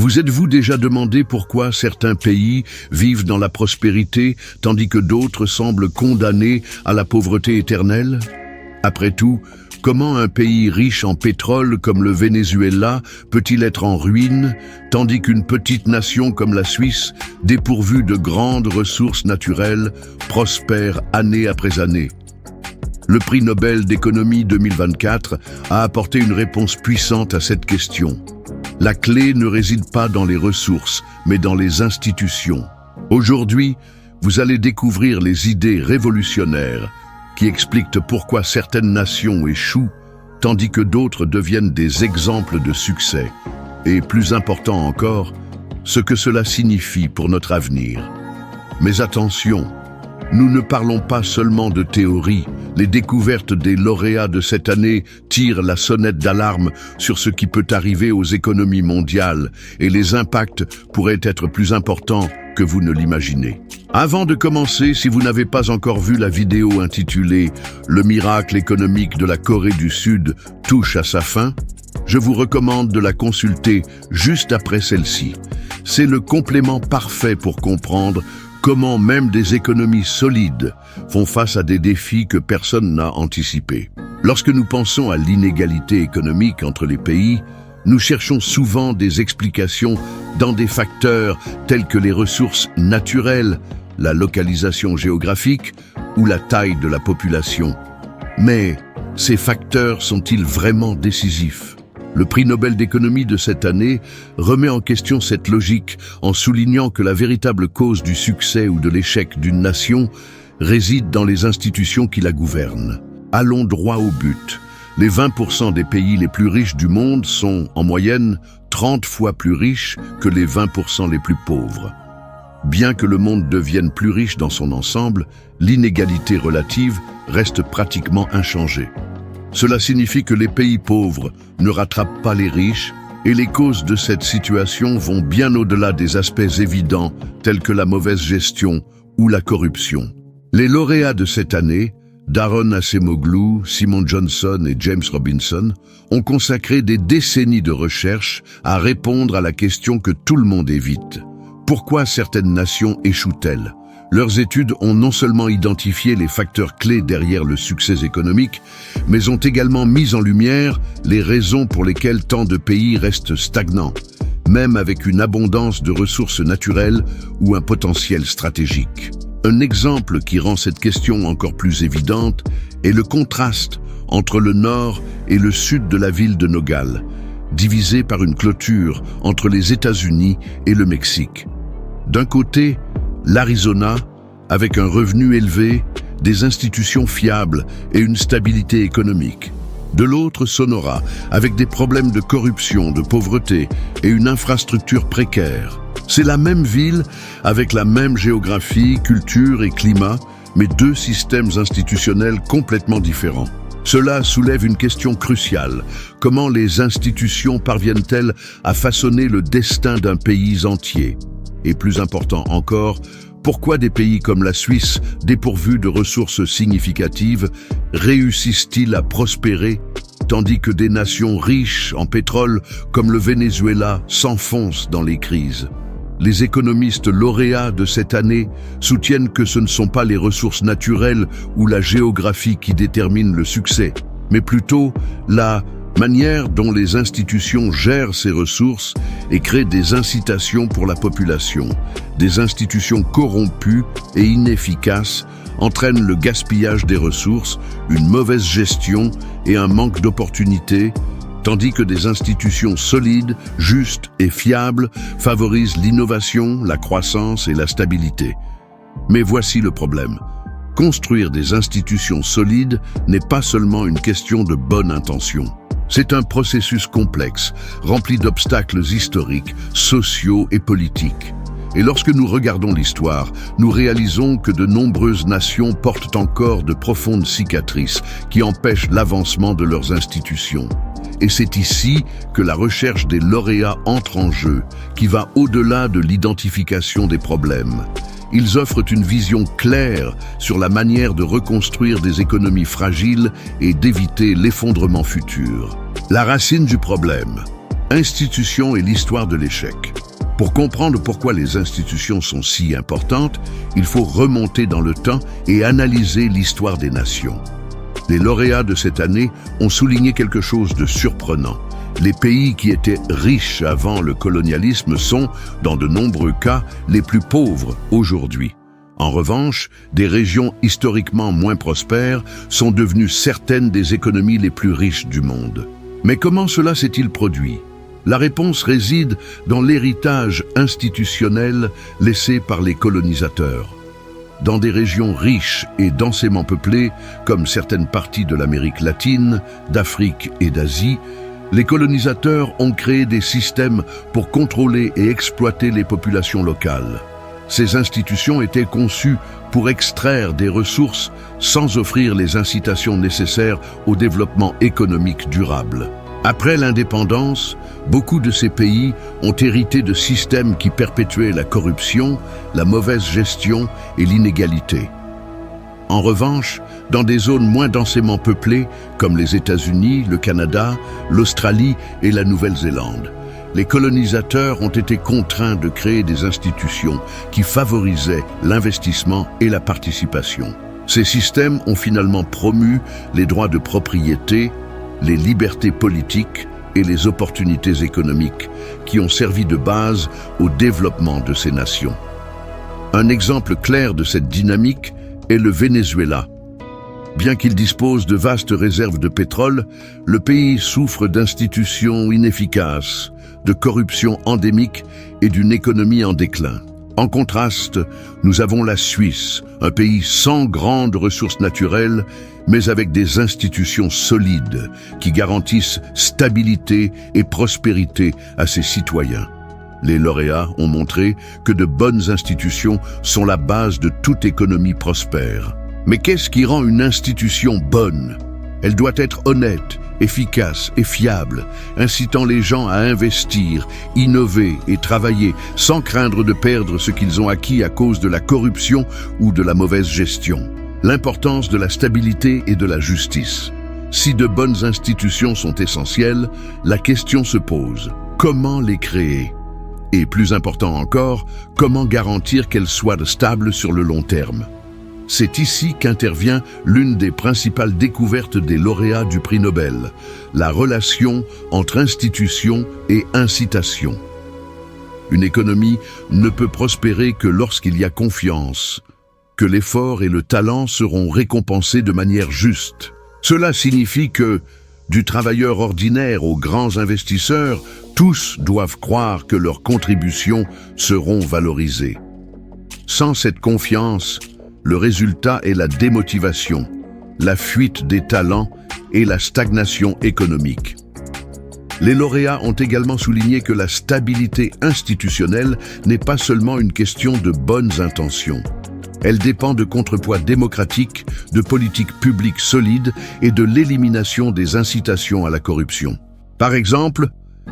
Vous êtes-vous déjà demandé pourquoi certains pays vivent dans la prospérité tandis que d'autres semblent condamnés à la pauvreté éternelle? Après tout, comment un pays riche en pétrole comme le Venezuela peut-il être en ruine, tandis qu'une petite nation comme la Suisse, dépourvue de grandes ressources naturelles, prospère année après année? Le prix Nobel d'économie 2024 a apporté une réponse puissante à cette question. La clé ne réside pas dans les ressources, mais dans les institutions. Aujourd'hui, vous allez découvrir les idées révolutionnaires qui expliquent pourquoi certaines nations échouent, tandis que d'autres deviennent des exemples de succès. Et plus important encore, ce que cela signifie pour notre avenir. Mais attention, nous ne parlons pas seulement de théorie. Les découvertes des lauréats de cette année tirent la sonnette d'alarme sur ce qui peut arriver aux économies mondiales et les impacts pourraient être plus importants que vous ne l'imaginez. Avant de commencer, si vous n'avez pas encore vu la vidéo intitulée « Le miracle économique de la Corée du Sud touche à sa fin », je vous recommande de la consulter juste après celle-ci. C'est le complément parfait pour comprendre comment même des économies solides font face à des défis que personne n'a anticipés. Lorsque nous pensons à l'inégalité économique entre les pays, nous cherchons souvent des explications dans des facteurs tels que les ressources naturelles, la localisation géographique ou la taille de la population. Mais ces facteurs sont-ils vraiment décisifs? Le prix Nobel d'économie de cette année remet en question cette logique en soulignant que la véritable cause du succès ou de l'échec d'une nation réside dans les institutions qui la gouvernent. Allons droit au but. Les 20% des pays les plus riches du monde sont, en moyenne, 30 fois plus riches que les 20% les plus pauvres. Bien que le monde devienne plus riche dans son ensemble, l'inégalité relative reste pratiquement inchangée. Cela signifie que les pays pauvres ne rattrapent pas les riches et les causes de cette situation vont bien au-delà des aspects évidents tels que la mauvaise gestion ou la corruption. Les lauréats de cette année, Daron Acemoglu, Simon Johnson et James Robinson, ont consacré des décennies de recherche à répondre à la question que tout le monde évite. Pourquoi certaines nations échouent-elles? Leurs études ont non seulement identifié les facteurs clés derrière le succès économique, mais ont également mis en lumière les raisons pour lesquelles tant de pays restent stagnants, même avec une abondance de ressources naturelles ou un potentiel stratégique. Un exemple qui rend cette question encore plus évidente est le contraste entre le nord et le sud de la ville de Nogales, divisé par une clôture entre les États-Unis et le Mexique. D'un côté, l'Arizona, avec un revenu élevé, des institutions fiables et une stabilité économique. De l'autre, Sonora, avec des problèmes de corruption, de pauvreté et une infrastructure précaire. C'est la même ville, avec la même géographie, culture et climat, mais deux systèmes institutionnels complètement différents. Cela soulève une question cruciale. Comment les institutions parviennent-elles à façonner le destin d'un pays entier? Et plus important encore, pourquoi des pays comme la Suisse, dépourvus de ressources significatives, réussissent-ils à prospérer, tandis que des nations riches en pétrole comme le Venezuela s'enfoncent dans les crises? Les économistes lauréats de cette année soutiennent que ce ne sont pas les ressources naturelles ou la géographie qui déterminent le succès, mais plutôt la manière dont les institutions gèrent ces ressources et créent des incitations pour la population. Des institutions corrompues et inefficaces entraînent le gaspillage des ressources, une mauvaise gestion et un manque d'opportunités, tandis que des institutions solides, justes et fiables favorisent l'innovation, la croissance et la stabilité. Mais voici le problème. Construire des institutions solides n'est pas seulement une question de bonne intention. C'est un processus complexe, rempli d'obstacles historiques, sociaux et politiques. Et lorsque nous regardons l'histoire, nous réalisons que de nombreuses nations portent encore de profondes cicatrices qui empêchent l'avancement de leurs institutions. Et c'est ici que la recherche des lauréats entre en jeu, qui va au-delà de l'identification des problèmes. Ils offrent une vision claire sur la manière de reconstruire des économies fragiles et d'éviter l'effondrement futur. La racine du problème, institutions et l'histoire de l'échec. Pour comprendre pourquoi les institutions sont si importantes, il faut remonter dans le temps et analyser l'histoire des nations. Les lauréats de cette année ont souligné quelque chose de surprenant. Les pays qui étaient riches avant le colonialisme sont, dans de nombreux cas, les plus pauvres aujourd'hui. En revanche, des régions historiquement moins prospères sont devenues certaines des économies les plus riches du monde. Mais comment cela s'est-il produit ? La réponse réside dans l'héritage institutionnel laissé par les colonisateurs. Dans des régions riches et densément peuplées, comme certaines parties de l'Amérique latine, d'Afrique et d'Asie, les colonisateurs ont créé des systèmes pour contrôler et exploiter les populations locales. Ces institutions étaient conçues pour extraire des ressources sans offrir les incitations nécessaires au développement économique durable. Après l'indépendance, beaucoup de ces pays ont hérité de systèmes qui perpétuaient la corruption, la mauvaise gestion et l'inégalité. En revanche, dans des zones moins densément peuplées, comme les États-Unis, le Canada, l'Australie et la Nouvelle-Zélande, les colonisateurs ont été contraints de créer des institutions qui favorisaient l'investissement et la participation. Ces systèmes ont finalement promu les droits de propriété, les libertés politiques et les opportunités économiques qui ont servi de base au développement de ces nations. Un exemple clair de cette dynamique est le Venezuela. Bien qu'il dispose de vastes réserves de pétrole, le pays souffre d'institutions inefficaces, de corruption endémique et d'une économie en déclin. En contraste, nous avons la Suisse, un pays sans grandes ressources naturelles, mais avec des institutions solides qui garantissent stabilité et prospérité à ses citoyens. Les lauréats ont montré que de bonnes institutions sont la base de toute économie prospère. Mais qu'est-ce qui rend une institution bonne ? Elle doit être honnête, efficace et fiable, incitant les gens à investir, innover et travailler sans craindre de perdre ce qu'ils ont acquis à cause de la corruption ou de la mauvaise gestion. L'importance de la stabilité et de la justice. Si de bonnes institutions sont essentielles, la question se pose: comment les créer ? Et plus important encore, comment garantir qu'elles soient stables sur le long terme ? C'est ici qu'intervient l'une des principales découvertes des lauréats du prix Nobel, la relation entre institution et incitation. Une économie ne peut prospérer que lorsqu'il y a confiance, que l'effort et le talent seront récompensés de manière juste. Cela signifie que, du travailleur ordinaire aux grands investisseurs, tous doivent croire que leurs contributions seront valorisées. Sans cette confiance, le résultat est la démotivation, la fuite des talents et la stagnation économique. Les lauréats ont également souligné que la stabilité institutionnelle n'est pas seulement une question de bonnes intentions. Elle dépend de contrepoids démocratiques, de politiques publiques solides et de l'élimination des incitations à la corruption. Par exemple,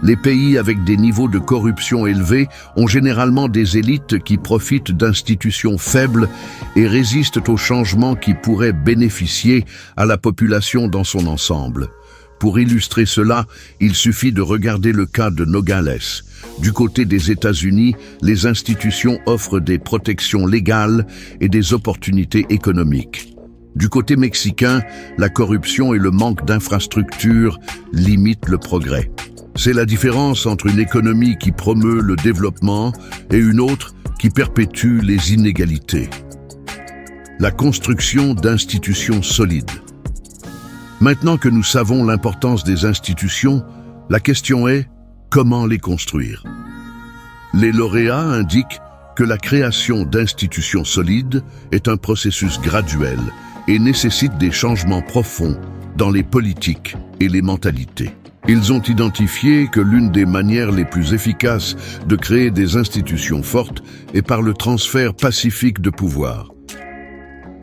les pays avec des niveaux de corruption élevés ont généralement des élites qui profitent d'institutions faibles et résistent aux changements qui pourraient bénéficier à la population dans son ensemble. Pour illustrer cela, il suffit de regarder le cas de Nogales. Du côté des États-Unis, les institutions offrent des protections légales et des opportunités économiques. Du côté mexicain, la corruption et le manque d'infrastructures limitent le progrès. C'est la différence entre une économie qui promeut le développement et une autre qui perpétue les inégalités. La construction d'institutions solides. Maintenant que nous savons l'importance des institutions, la question est: comment les construire ? Les lauréats indiquent que la création d'institutions solides est un processus graduel et nécessite des changements profonds dans les politiques et les mentalités. Ils ont identifié que l'une des manières les plus efficaces de créer des institutions fortes est par le transfert pacifique de pouvoir.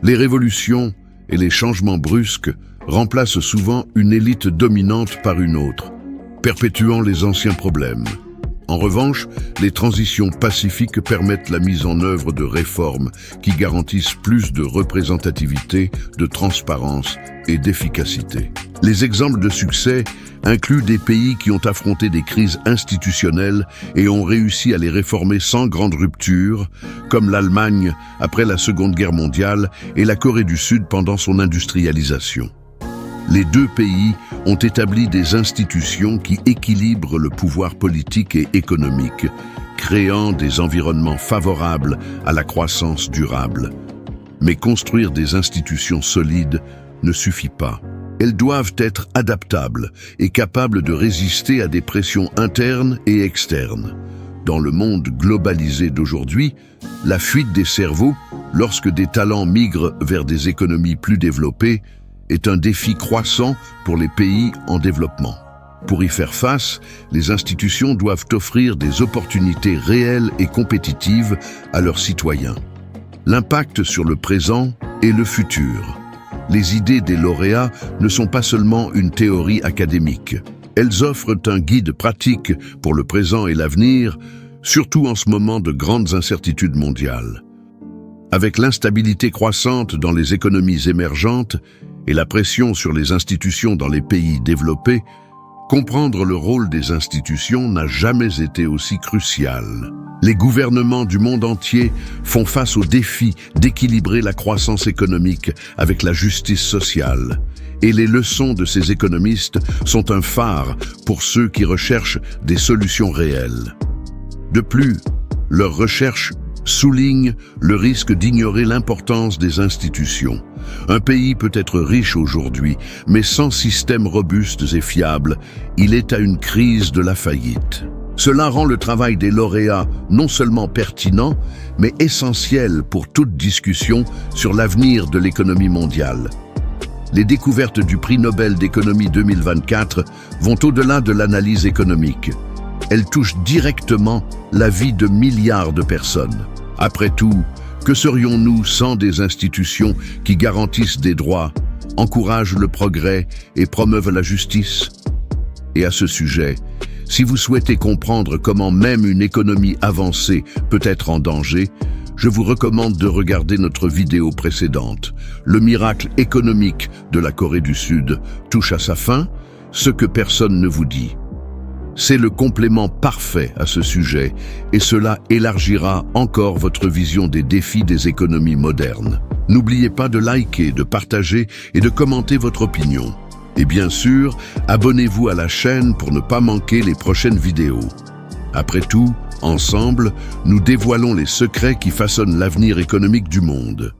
Les révolutions et les changements brusques remplacent souvent une élite dominante par une autre, perpétuant les anciens problèmes. En revanche, les transitions pacifiques permettent la mise en œuvre de réformes qui garantissent plus de représentativité, de transparence et d'efficacité. Les exemples de succès incluent des pays qui ont affronté des crises institutionnelles et ont réussi à les réformer sans grande rupture, comme l'Allemagne après la Seconde Guerre mondiale et la Corée du Sud pendant son industrialisation. Les deux pays ont établi des institutions qui équilibrent le pouvoir politique et économique, créant des environnements favorables à la croissance durable. Mais construire des institutions solides ne suffit pas. Elles doivent être adaptables et capables de résister à des pressions internes et externes. Dans le monde globalisé d'aujourd'hui, la fuite des cerveaux, lorsque des talents migrent vers des économies plus développées, est un défi croissant pour les pays en développement. Pour y faire face, les institutions doivent offrir des opportunités réelles et compétitives à leurs citoyens. L'impact sur le présent et le futur. Les idées des lauréats ne sont pas seulement une théorie académique. Elles offrent un guide pratique pour le présent et l'avenir, surtout en ce moment de grandes incertitudes mondiales. Avec l'instabilité croissante dans les économies émergentes et la pression sur les institutions dans les pays développés, comprendre le rôle des institutions n'a jamais été aussi crucial. Les gouvernements du monde entier font face au défi d'équilibrer la croissance économique avec la justice sociale. Et les leçons de ces économistes sont un phare pour ceux qui recherchent des solutions réelles. De plus, leurs recherches soulignent le risque d'ignorer l'importance des institutions. Un pays peut être riche aujourd'hui, mais sans système robuste et fiable, il est à une crise de la faillite. Cela rend le travail des lauréats non seulement pertinent, mais essentiel pour toute discussion sur l'avenir de l'économie mondiale. Les découvertes du prix Nobel d'économie 2024 vont au-delà de l'analyse économique. Elles touchent directement la vie de milliards de personnes. Après tout, que serions-nous sans des institutions qui garantissent des droits, encouragent le progrès et promeuvent la justice? Et à ce sujet, si vous souhaitez comprendre comment même une économie avancée peut être en danger, je vous recommande de regarder notre vidéo précédente. Le miracle économique de la Corée du Sud touche à sa fin, ce que personne ne vous dit. C'est le complément parfait à ce sujet et cela élargira encore votre vision des défis des économies modernes. N'oubliez pas de liker, de partager et de commenter votre opinion. Et bien sûr, abonnez-vous à la chaîne pour ne pas manquer les prochaines vidéos. Après tout, ensemble, nous dévoilons les secrets qui façonnent l'avenir économique du monde.